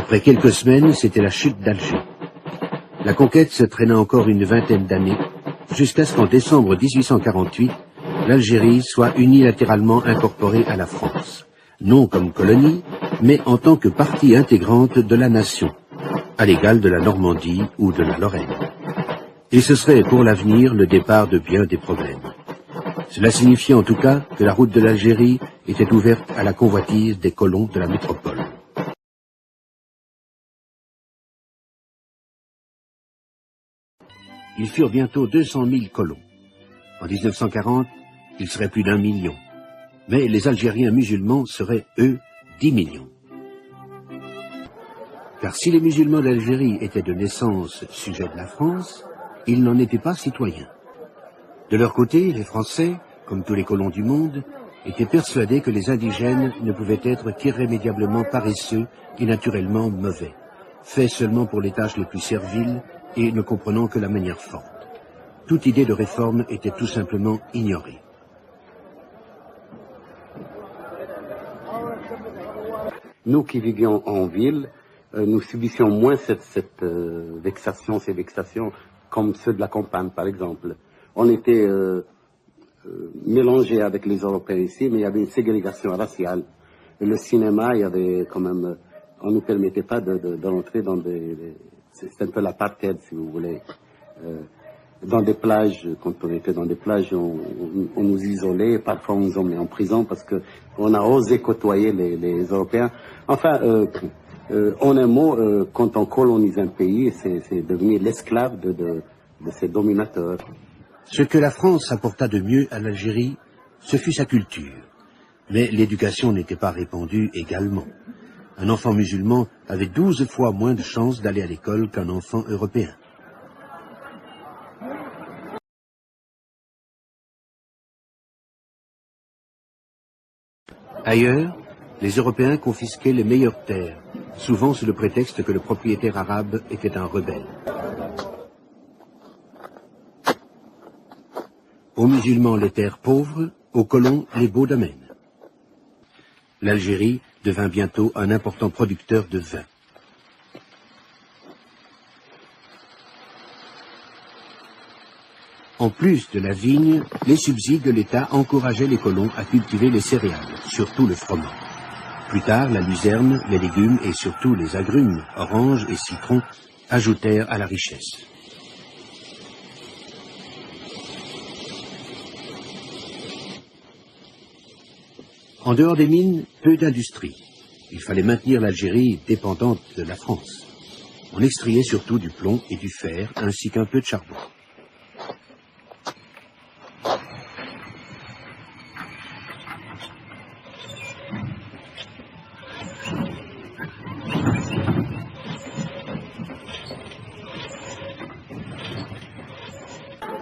Après quelques semaines, c'était la chute d'Alger. La conquête se traîna encore une vingtaine d'années, jusqu'à ce qu'en décembre 1848, l'Algérie soit unilatéralement incorporée à la France, non comme colonie, mais en tant que partie intégrante de la nation, à l'égal de la Normandie ou de la Lorraine. Et ce serait pour l'avenir le départ de bien des problèmes. Cela signifiait en tout cas que la route de l'Algérie était ouverte à la convoitise des colons de la métropole. Ils furent bientôt 200 000 colons. En 1940, ils seraient plus d'1 million. Mais les Algériens musulmans seraient, eux, 10 millions. Car si les musulmans d'Algérie étaient de naissance sujets de la France, ils n'en étaient pas citoyens. De leur côté, les Français, comme tous les colons du monde, étaient persuadés que les indigènes ne pouvaient être qu'irrémédiablement paresseux et naturellement mauvais, faits seulement pour les tâches les plus serviles et ne comprenant que la manière forte. Toute idée de réforme était tout simplement ignorée. Nous qui vivions en ville, nous subissions moins cette vexation, ces vexations, comme ceux de la campagne, par exemple. On était mélangés avec les Européens ici, mais il y avait une ségrégation raciale. Et le cinéma, il y avait quand même... on ne nous permettait pas d'entrer dans des... C'est un peu l'apartheid, si vous voulez. Dans des plages, quand on était dans des plages, on nous isolait, parfois on nous emmenait en prison parce qu'on a osé côtoyer les Européens. Enfin, en un mot, quand on colonise un pays, c'est devenir l'esclave de ses dominateurs. Ce que la France apporta de mieux à l'Algérie, ce fut sa culture. Mais l'éducation n'était pas répandue également. Un enfant musulman avait 12 fois moins de chances d'aller à l'école qu'un enfant européen. Ailleurs, les Européens confisquaient les meilleures terres, souvent sous le prétexte que le propriétaire arabe était un rebelle. Aux musulmans les terres pauvres, aux colons les beaux domaines. L'Algérie devint bientôt un important producteur de vin. En plus de la vigne, les subsides de l'État encourageaient les colons à cultiver les céréales, surtout le froment. Plus tard, la luzerne, les légumes et surtout les agrumes, oranges et citrons, ajoutèrent à la richesse. En dehors des mines, peu d'industrie. Il fallait maintenir l'Algérie dépendante de la France. On extrayait surtout du plomb et du fer, ainsi qu'un peu de charbon.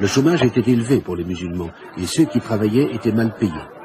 Le chômage était élevé pour les musulmans, et ceux qui travaillaient étaient mal payés.